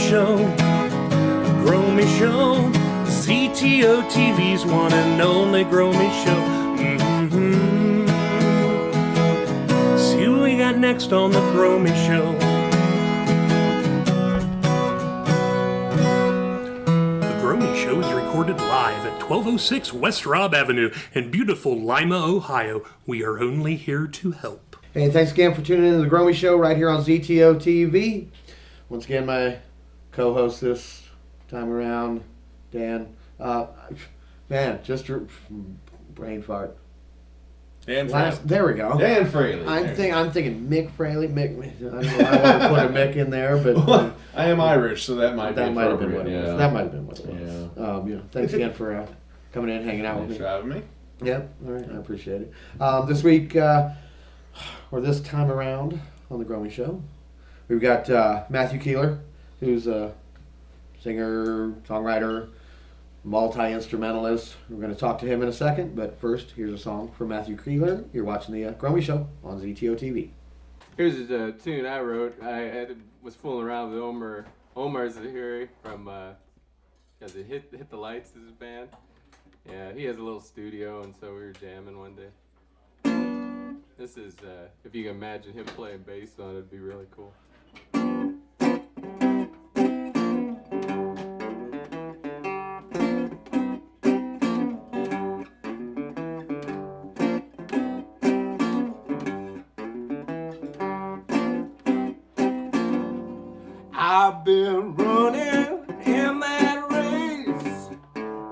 Show. Groamy Show. ZTO TV's one and only Groamy Show. See what we got next on the Groamy Show. The Groamy Show is recorded live at 1206 West Robb Avenue in beautiful Lima, Ohio. We are only here to help. Hey, thanks again for tuning in to the Groamy Show right here on ZTO TV. Once again, my co-host this time around, Dan. Man, just brain fart. Dan Fraley. There we go. Dan Fraley. I'm thinking Mick Fraley. Mick. I don't know why I want to put a Mick in there, but I am Irish, so that might have been what it was. Yeah. That might have been what it was. Yeah. Thanks again for coming in, hanging out with me. Thanks for having me. Yep. All right. I appreciate it. This week, or this time around on the Groamy Show, we've got Matthew Keeler, who's a singer, songwriter, multi-instrumentalist. We're going to talk to him in a second, but first, here's a song from Matthew Keeler. You're watching the Groamy Show on ZTO TV. Here's a tune I wrote. I was fooling around with Omar. Omar Zahiri from Hit the Lights is his band. Yeah, he has a little studio, and so we were jamming one day. This is, if you can imagine him playing bass on it, it'd be really cool. I've been running in that race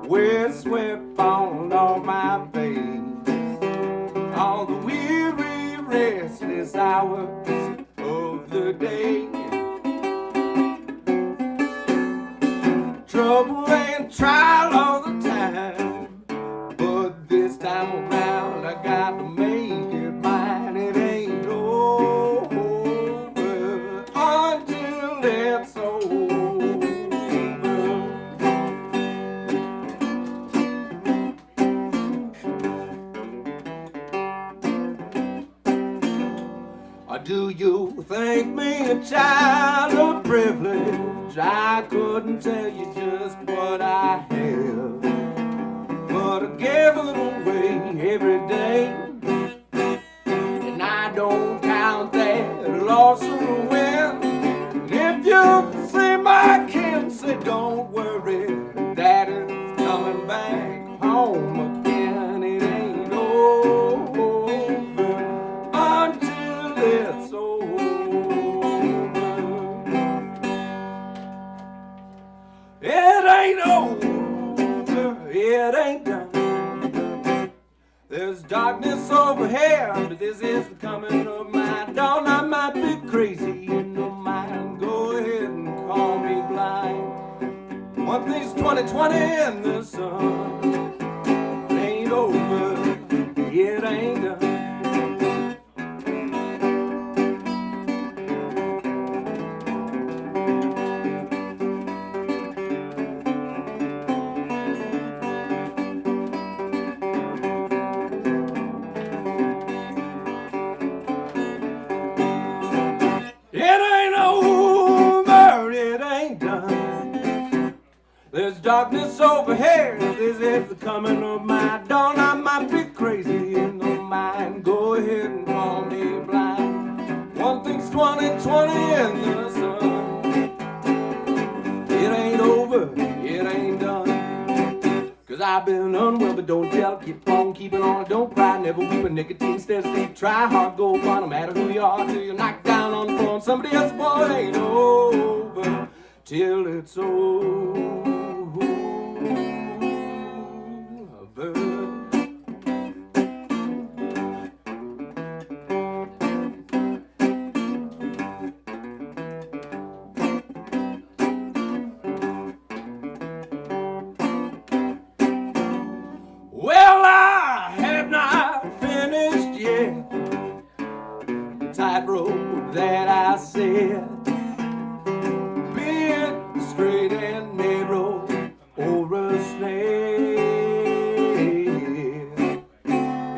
with sweat falling on my face. All the weary, restless hours of the day. Trouble and trial all the time, but this time around I got to make it mine. It ain't over until it's over. Or do you think me a child of privilege? I couldn't tell you just what I have, but I give it away every day, and I don't count that loss or win. If you see my kids, say don't worry, Daddy's coming back home again. It ain't over until it's over. It ain't over, it ain't done. There's darkness overhead, but this is the coming of my dawn. I might be crazy in your mind, go ahead and call me blind. One thing's 2020 in the sun. It ain't over, it ain't done. There's darkness overhead, this is the coming of my dawn. I might be crazy in the mind, go ahead and call me blind. One thing's 2020 in the sun. It ain't over, it ain't done. Cause I've been unwell, but don't tell, keep on keeping on. Don't cry, never weep, a nicotine stays deep. Try hard, go far, no matter who you are, till you're knocked down on the floor. And somebody else, boy, it ain't over till it's over. Well, I have not finished yet the tightrope that I set. Be it straight and narrow or a snare.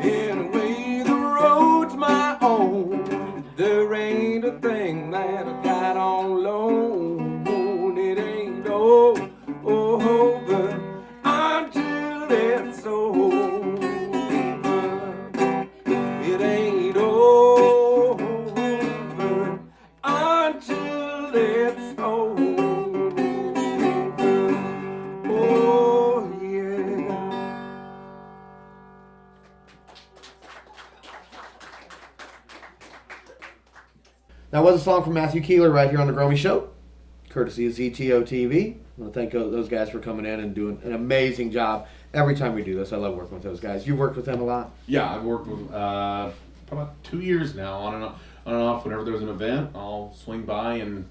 Anyway, the road's my own. There ain't a thing that I got on loan. It over until it's over. It ain't over until it's over. Oh yeah. That was a song from Matthew Keeler right here on the Groamy Show, courtesy of ZTO TV. I want to thank those guys for coming in and doing an amazing job every time we do this. I love working with those guys. You've worked with them a lot? Yeah, I've worked with about 2 years now, on and off. Whenever there's an event, I'll swing by and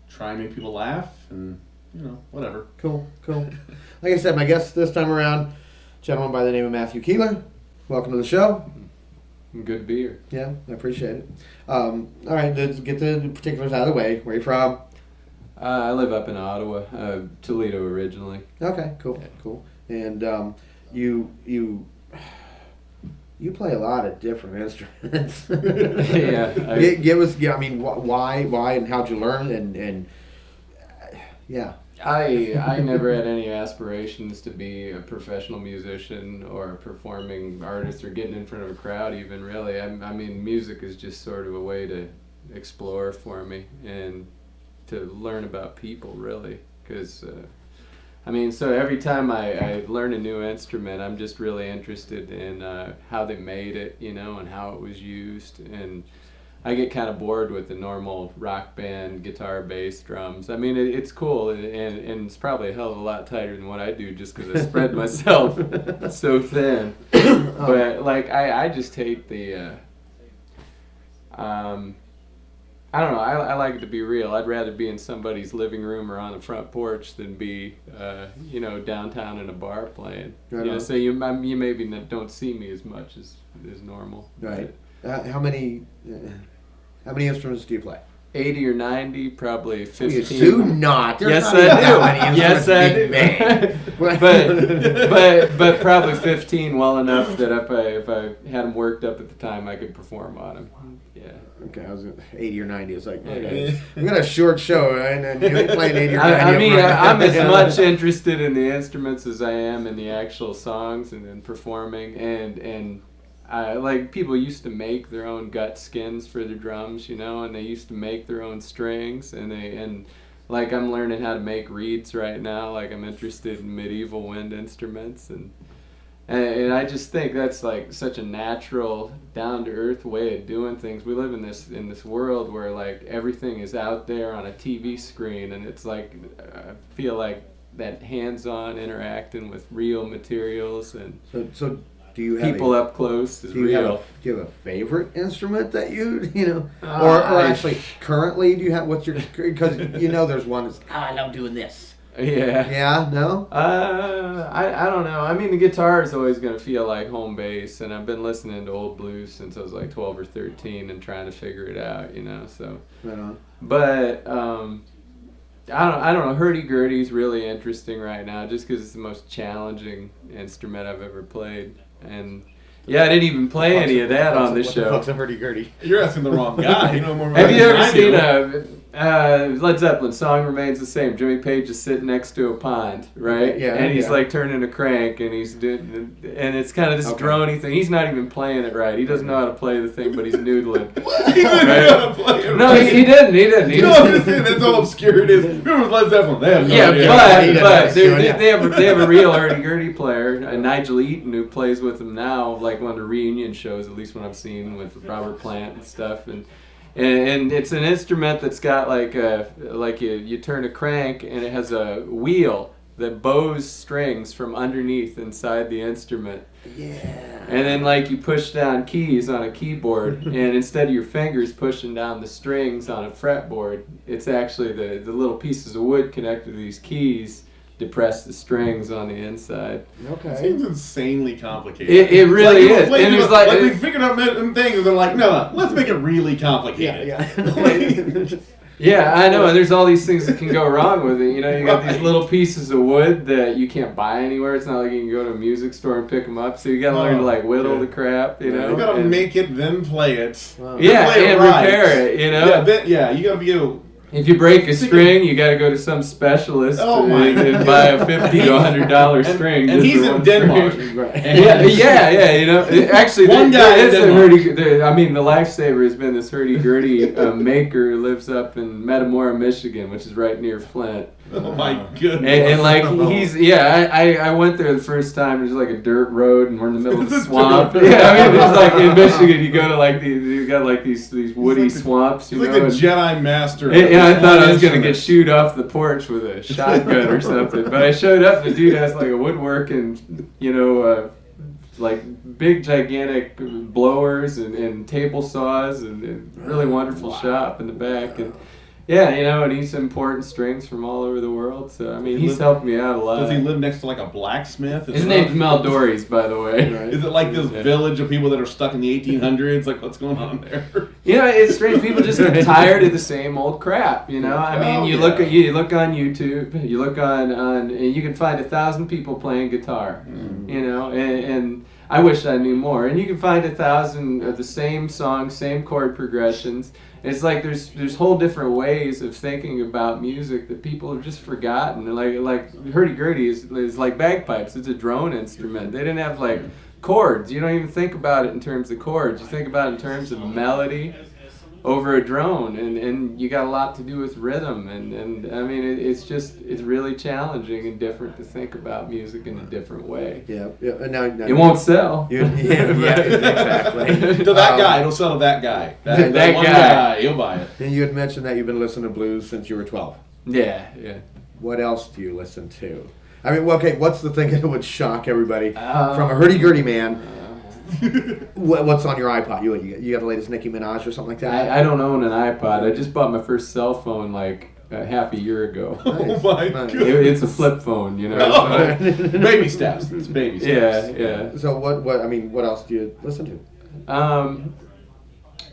try and make people laugh, and whatever. Cool. Like I said, my guest this time around, gentleman by the name of Matthew Keeler. Welcome to the show. Good beer. Yeah, I appreciate it. All right, let's get the particulars out of the way. Where are you from? I live up in Ottawa, Toledo originally. Okay, cool. And you play a lot of different instruments. Yeah. Give us. Yeah, I mean, why, and how'd you learn? And yeah. I never had any aspirations to be a professional musician or a performing artist or getting in front of a crowd even, really. I mean, music is just sort of a way to explore for me and to learn about people, really. Because, so every time I learn a new instrument, I'm just really interested in how they made it, and how it was used. And I get kind of bored with the normal rock band, guitar, bass, drums. I mean, it's cool, and it's probably a hell of a lot tighter than what I do just because I spread myself so thin. But, I just hate the, I don't know, I like it to be real. I'd rather be in somebody's living room or on the front porch than be, downtown in a bar playing. Right on. So you maybe don't see me as much as normal. Right. How many instruments do you play? 80 or 90, probably 15. You do not. There's Yes, not I even do. that many Yes, I instruments do. but probably 15 well enough that if I had them worked up at the time, I could perform on them. Yeah. Okay, I was 80 or 90. It's like, okay, we got a short show, and then you're playing 80 or 90. I'm as much interested in the instruments as I am in the actual songs and performing, and people used to make their own gut skins for their drums, and they used to make their own strings, and I'm learning how to make reeds right now. I'm interested in medieval wind instruments, and I just think that's such a natural, down to earth way of doing things. We live in this world where everything is out there on a TV screen, and it's I feel like that hands-on interacting with real materials and so do you have people up close is real. Do you have a favorite instrument that or actually currently do you have because there's one that's I love doing this. Yeah, no? I don't know. I mean, the guitar is always going to feel like home base, and I've been listening to old blues since I was 12 or 13 and trying to figure it out, so. Right on. But, I don't know. Hurdy-gurdy's really interesting right now just because it's the most challenging instrument I've ever played. And yeah, I didn't even play any of that on this show. What the fuck's a hurdy-gurdy? You're asking the wrong guy. You know more about Have you it than ever I seen do. Led Zeppelin song remains the same? Jimmy Page is sitting next to a pond, right? Yeah. And he's turning a crank, and he's doing, and it's kind of this drony thing. He's not even playing it right. He doesn't know how to play the thing, but he's noodling. He didn't know how to play it. No, he didn't. He didn't. You know what I'm saying? That's how obscure it is. Remember with Led Zeppelin? They have no idea. But they have a real hurdy-gurdy player, Nigel Eaton, who plays with them now, one of the reunion shows, at least when I've seen with Robert Plant and stuff, and it's an instrument that's got you turn a crank and it has a wheel that bows strings from underneath inside the instrument. Yeah. And then you push down keys on a keyboard, and instead of your fingers pushing down the strings on a fretboard, it's actually the little pieces of wood connected to these keys depress the strings on the inside. Okay. It seems insanely complicated. It really is. And it's we figured out things, and they're like, no, let's make it really complicated. Yeah. Yeah, I know, and there's all these things that can go wrong with it. You got these little pieces of wood that you can't buy anywhere. It's not like you can go to a music store and pick them up. So you got to learn to whittle the crap. You got to make it, then play it. Wow. Yeah, play it and right. repair it. Yeah, you got to be able. If you break a string, you got to go to some specialist and buy a $50 to $100 string. And he's in Denmark. Yeah. You know, actually, One guy in Denmark. I mean, the lifesaver has been this hurdy-gurdy maker who lives up in Metamora, Michigan, which is right near Flint. Oh my goodness! And like I went there the first time. There's like a dirt road, and we're in the middle of the swamp. Yeah, I mean, it's like in Michigan, you go to like these woody swamps. He's like the Jedi Master. Yeah, I thought I was gonna get shooed off the porch with a shotgun or something. But I showed up, and the dude has like a woodworking, like big gigantic blowers and table saws and really wonderful shop in the back and. Yeah, you know, and he's importing strings from all over the world. So, I mean, he's helped me out a lot. Does he live next to, like, a blacksmith? His name's Meldories, by the way. Right. Is it like this village of people that are stuck in the 1800s? Like, what's going on there? You know, it's strange. People just get tired of the same old crap, you know? I mean, you look on YouTube, you look on and you can find 1,000 people playing guitar, you know? And I wish I knew more. And you can find 1,000 of the same songs, same chord progressions. It's like there's whole different ways of thinking about music that people have just forgotten. Like hurdy-gurdy is like bagpipes. It's a drone instrument. They didn't have like chords. You don't even think about it in terms of chords. You think about it in terms of melody over a drone, and you got a lot to do with rhythm, and I mean it's really challenging and different to think about music in a different way. Yeah. Now it won't sell. Exactly. To that guy, it'll sell to that guy. That one guy, he'll buy it. And you had mentioned that you've been listening to blues since you were 12. Yeah. What else do you listen to? I mean, okay, what's the thing that would shock everybody from a hurdy-gurdy man? What's on your iPod? You got the latest Nicki Minaj or something like that? I don't own an iPod. I just bought my first cell phone like half a year ago. Nice. Oh my God. It's a flip phone, you know. Baby steps. It's baby steps. Yeah. So what else do you listen to?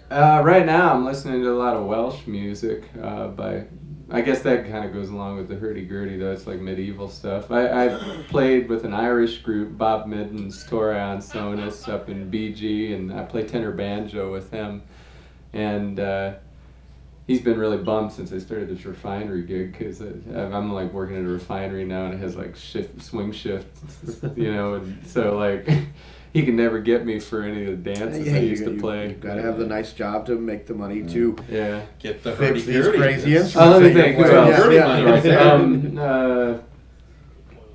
Right now I'm listening to a lot of Welsh music by. I guess that kind of goes along with the hurdy-gurdy, though. It's like medieval stuff. I played with an Irish group, Bob Midden's Torean Sonus up in BG, and I play tenor banjo with him. And he's been really bummed since I started this refinery gig, because I'm like working at a refinery now, and it has like swing shift, you know, and so like... He can never get me for any of the dances I used to play. You've got to have the nice job to make the money to get the fix these crazy instruments. Let me think.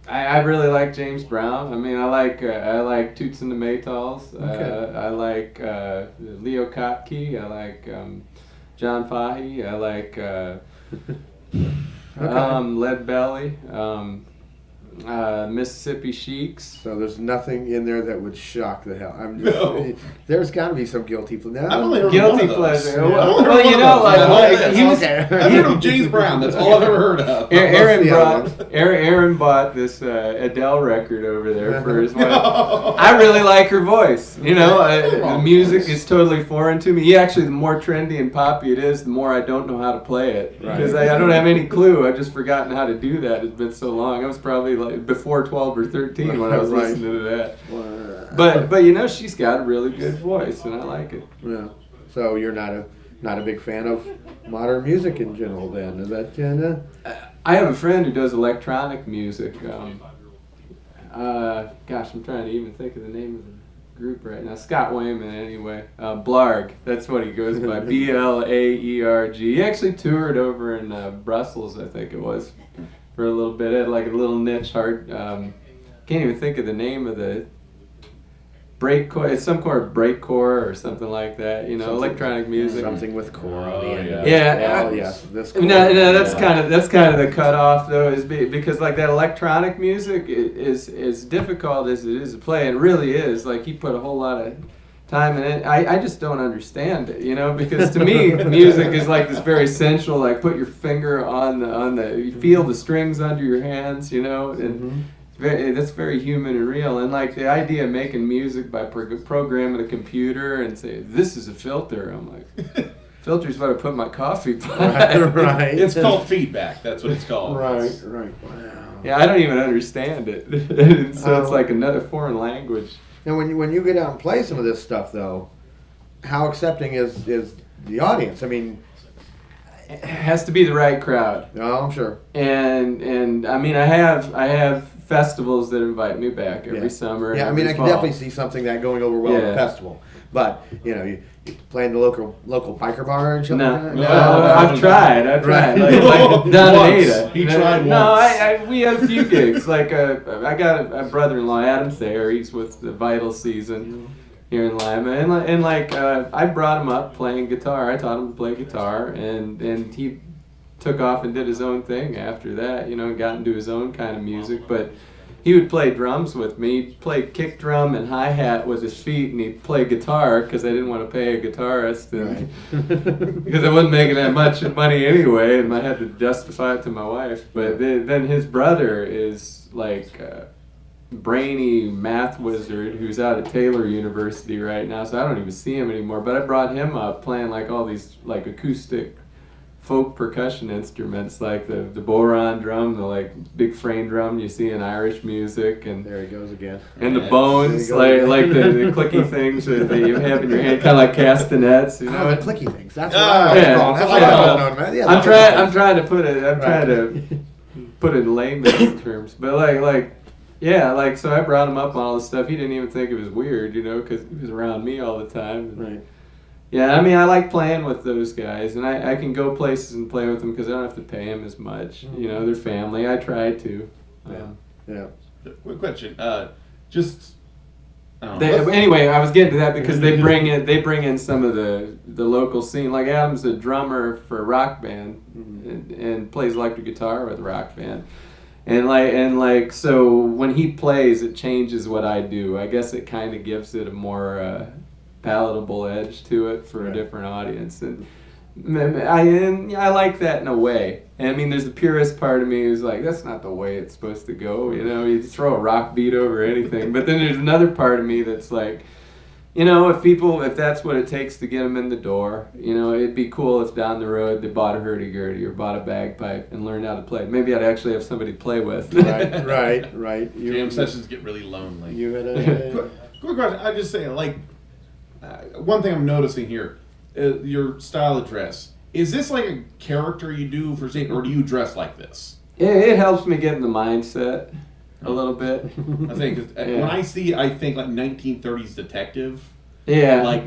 I really like James Brown. I mean, I like Toots and the Maytals. I like Leo Kottke. I like John Fahey. I like Lead Belly. Mississippi Sheiks. So there's nothing in there that would shock the hell. There's got to be some guilty pleasure. I've only heard guilty one of those. pleasure. Well, you know, I've heard of James Brown. That's all I've ever heard of. Aaron bought this Adele record over there for his wife. I really like her voice. You know, the music is totally foreign to me. Actually, the more trendy and poppy it is, the more I don't know how to play it, because I don't have any clue. I've just forgotten how to do that. It's been so long. I was probably like before 12 or 13 when I was listening to that. But you know, she's got a really good voice, and I like it. Yeah. So you're not a big fan of modern music in general, then? Is that kind of? I have a friend who does electronic music. Gosh, I'm trying to even think of the name of the group right now. Scott Wayman, anyway. Blarg, that's what he goes by. Blaerg. He actually toured over in Brussels, I think it was, for a little bit. It had like a little niche hard. Can't even think of the name of the breakcore. It's some kind of breakcore or something like that. You know, electronic music. Something with core on the end. Yeah. This No, that's kind of the cutoff though, is because like that electronic music is as difficult as it is to play. It really is. Like he put a whole lot of time in it. I just don't understand it, you know, because to me music is like this very sensual, like put your finger on the you feel the strings under your hands, you know, and that's very human and real. And like the idea of making music by programming a computer and say this is a filter, I'm like, filter's what I put in my coffee pot. Right. It's called feedback. That's what it's called. Right. Wow. Yeah, I don't even understand it. So it's like another foreign language. Now, when you get out and play some of this stuff, though, how accepting is the audience? I mean, has to be the right crowd. No, I'm sure. And I mean, I have festivals that invite me back every summer. Yeah, I and mean, every I can fall. definitely see something that going over well at a Yeah. festival. But, you playing the local biker bar and something like that? No, I've tried. Right. Like down in Once. Ada. He tried No, once. we had a few gigs. Like I got a brother-in-law, Adam Thayer. He's with the Vital Season here in Lima, and I brought him up playing guitar. I taught him to play guitar, and he took off and did his own thing after that. And got into his own kind of music, but. He would play drums with me. He'd play kick drum and hi-hat with his feet, and he'd play guitar because I didn't want to pay a guitarist, because I wasn't making that much money anyway, and I had to justify it to my wife. But then his brother is like a brainy math wizard who's out at Taylor University right now, so I don't even see him anymore. But I brought him up playing like all these like acoustic folk percussion instruments, like the boron drum, the like big frame drum you see in Irish music, and There he goes again. and the Yeah. bones, There you like go. the clicky things that you have in your hand, kind of like castanets, Oh, the clicky things. That's what Ah, I was yeah. calling. That's Yeah. what I was known, man. Yeah, I'm trying to put it. I'm trying to put it in layman's terms, but like so I brought him up on all this stuff. He didn't even think it was weird, because he was around me all the time. Right. Yeah, I mean, I like playing with those guys, and I can go places and play with them because I don't have to pay them as much. They're family. I try to. Yeah. Quick question. Just. I don't know. Anyway, I was getting to that because they bring in some of the local scene. Like Adam's a drummer for a rock band and plays electric guitar with a rock band. And so when he plays, it changes what I do. I guess it kind of gives it a more palatable edge to it for a different audience, and I like that in a way. And I mean, there's the purist part of me who's like, that's not the way it's supposed to go. You throw a rock beat over anything. But then there's another part of me that's like, if that's what it takes to get them in the door, it'd be cool if down the road they bought a hurdy-gurdy or bought a bagpipe and learned how to play. Maybe I'd actually have somebody to play with. Right. Jam sessions get really lonely. You had a... Quick question. I'm just saying, one thing I'm noticing here, your style of dress. Is this like a character you do for stage, or do you dress like this? It helps me get in the mindset a little bit. I think when I think like 1930s detective. Yeah. Like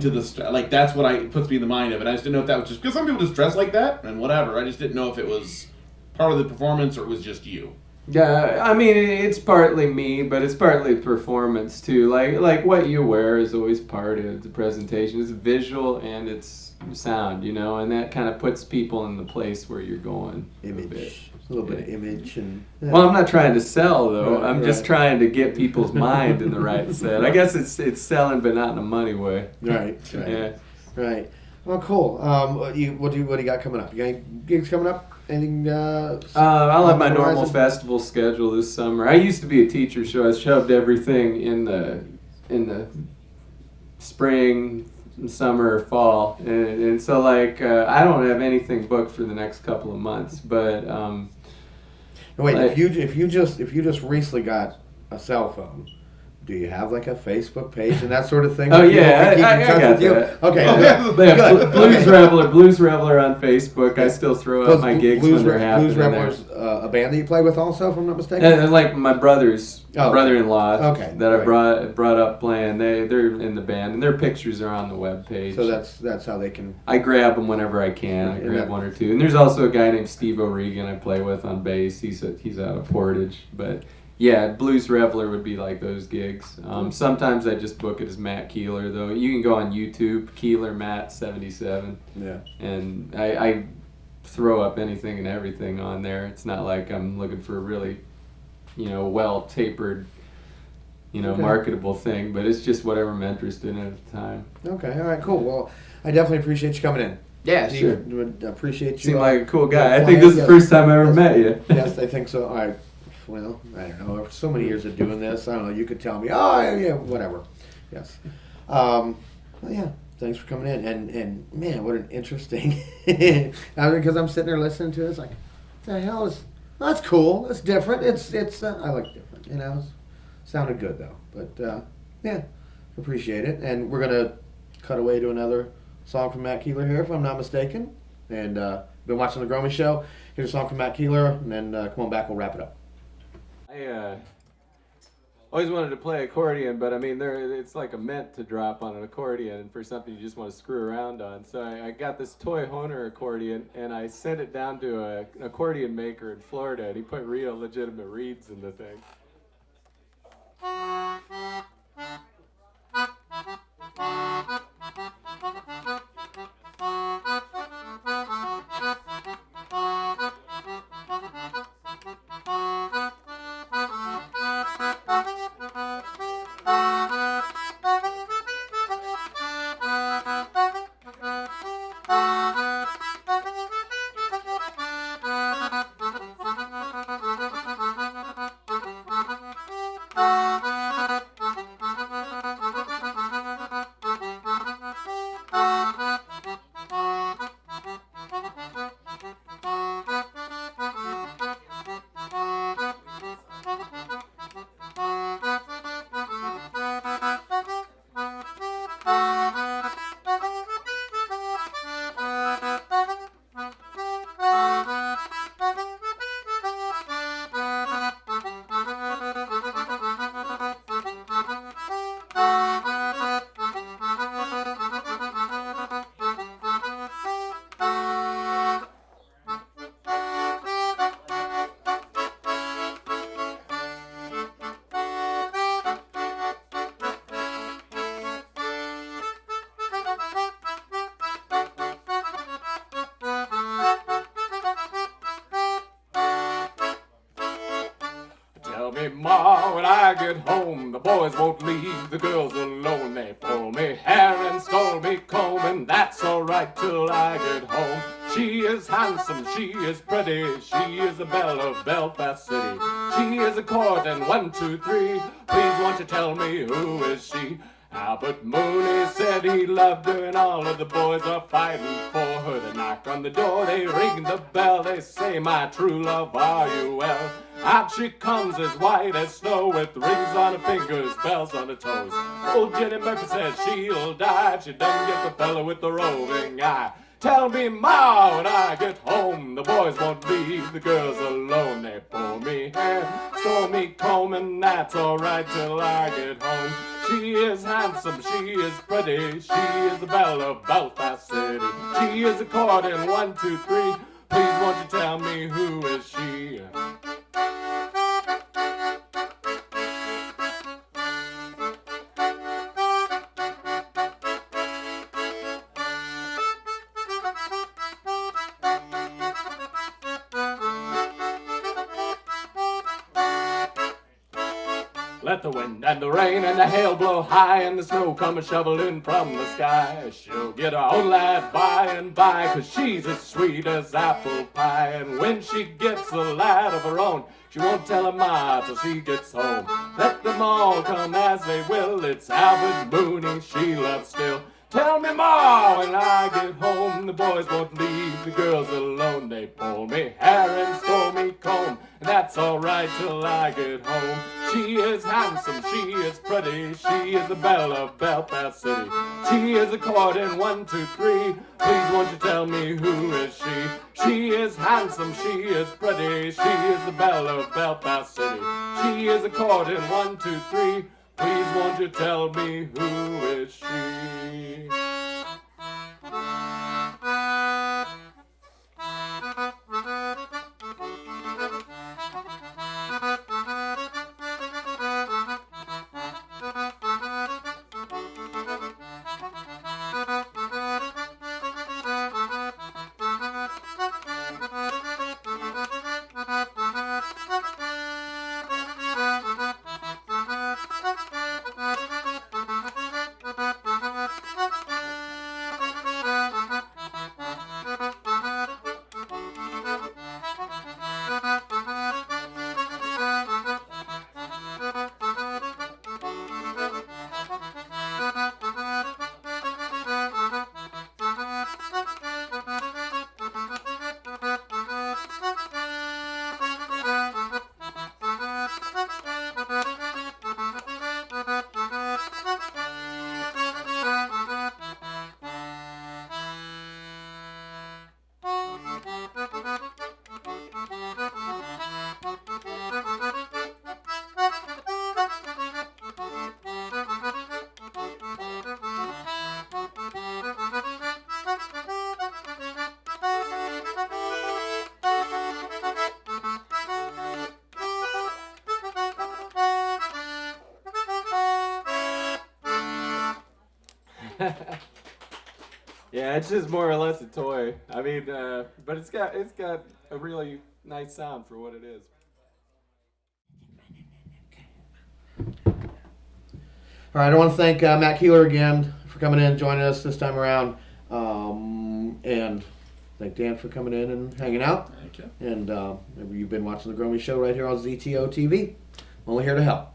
that's what it puts me in the mind of it. I just didn't know if that was just because some people just dress like that and whatever. I just didn't know if it was part of the performance or it was just you. Yeah, I mean, it's partly me, but it's partly performance too. Like what you wear is always part of the presentation. It's visual and it's sound, and that kind of puts people in the place where you're going. Image. A little bit of image and... Well, I'm not trying to sell though. Right, I'm just trying to get people's mind in the right set. I guess it's selling, but not in a money way. Right. Yeah. Right. Well, cool. What do you got coming up? You got any gigs coming up? Anything? I'll have my normal horizon? festival schedule this summer. I used to be a teacher, so I shoved everything in the spring, summer, fall, and so I don't have anything booked for the next couple of months. But Wait, if you just recently got a cell phone, do you have like a Facebook page and that sort of thing? Oh, People yeah, can keep I in touch got with you? that. Okay, good. they have Good. Blues Okay. Reveler on Facebook. I still throw up Those my gigs Blues when they're happening. Blues Revelers, a band that you play with also, if I'm not mistaken? And like my brother-in-law Okay, that I right. brought up playing, they're in the band, and their pictures are on the webpage. So that's how they can... I grab them whenever I can. I grab one or two. And there's also a guy named Steve O'Regan I play with on bass. He's out of Portage. But yeah, Blues Reveler would be like those gigs. Sometimes I just book it as Matt Keeler, though. You can go on YouTube, Keeler Matt 77. Yeah. And I throw up anything and everything on there. It's not like I'm looking for a really, well-tapered, Okay. marketable thing. But it's just whatever I'm interested in at the time. Okay, all right, cool. Well, I definitely appreciate you coming in. Yeah, Steve, sure. would appreciate you. Seem like a cool guy. yeah, I think this is the yes. first time I ever Yes. met you. Yes, I think so. All right. Well, I don't know. After so many years of doing this, I don't know. You could tell me, oh, yeah, whatever. Yes. Well, yeah. Thanks for coming in. And man, what an interesting. Because I'm sitting there listening to it, it's like, what the hell is? That's cool. It's different. It's. I like different. It sounded good though. But yeah, appreciate it. And we're gonna cut away to another song from Matt Keeler here, if I'm not mistaken. And been watching the Groamy Show. Here's a song from Matt Keeler, and then come on back, we'll wrap it up. I always wanted to play accordion, but I mean, it's like a mint to drop on an accordion for something you just want to screw around on. So I got this toy Hohner accordion, and I sent it down to an accordion maker in Florida, and he put real legitimate reeds in the thing. Tell me, Ma, when I get home, the boys won't leave the girls alone. They pull me hair and stole me comb, and that's alright till I get home. She is handsome, she is pretty, she is the belle of Belfast City. She is a court and 1, 2, 3. Please won't you tell me who is she? Albert Mooney said he loved her, and all of the boys are fighting for her. They knock on the door, they ring the bell, they say, my true love, are you well? Out she comes as white as snow, with rings on her fingers, bells on her toes. Old Jenny Murphy said she'll die if she doesn't get the fella with the roving eye. Tell me, Ma, when I get home, the boys won't leave the girls alone. They pull me hair, stole me comb, and that's alright till I get home. She is handsome, she is pretty, she is the belle of Belfast City. She is a court in 1, 2, 3. Please won't you tell me who is she? Let the wind and the rain and the hail blow high, and the snow come a-shoveling from the sky. She'll get her own lad by and by, 'cause she's as sweet as apple pie. And when she gets a lad of her own, she won't tell her ma till she gets home. Let them all come as they will, it's Albert Mooney she loves still. Tell me, Ma, when I get home, the boys won't leave the girls alone. They pull me hair and stole me comb, and that's alright till I get home. She is handsome, she is pretty, she is the belle of Belfast City. She is a court in 1, 2, 3. Please won't you tell me who is she? She is handsome, she is pretty, she is the belle of Belfast City. She is a court in 1, 2, 3. Please won't you tell me who is she? Yeah, it's just more or less a toy. I mean, but it's got a really nice sound for what it is. All right, I want to thank Matt Keeler again for coming in and joining us this time around. And thank Dan for coming in and hanging out. Thank you. And you've been watching the Groamy Show right here on ZTO TV. I'm only here to help.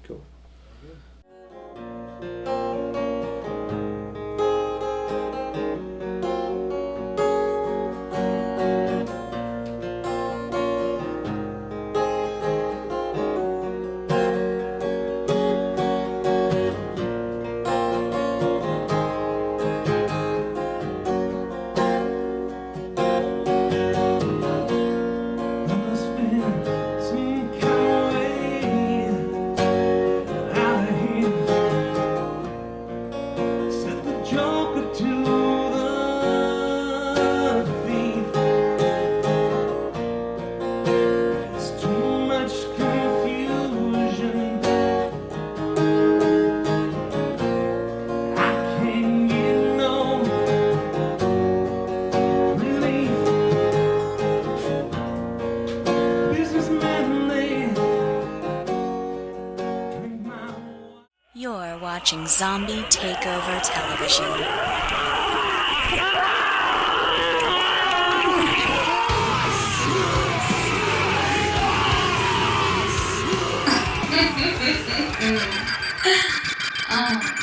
Cool. Must be some kind of way out of here. Set the joker to the thief. There's too much confusion. I can't get no relief. Businessmen, they drink my water. You're watching Zombie Takeover Television. Oh.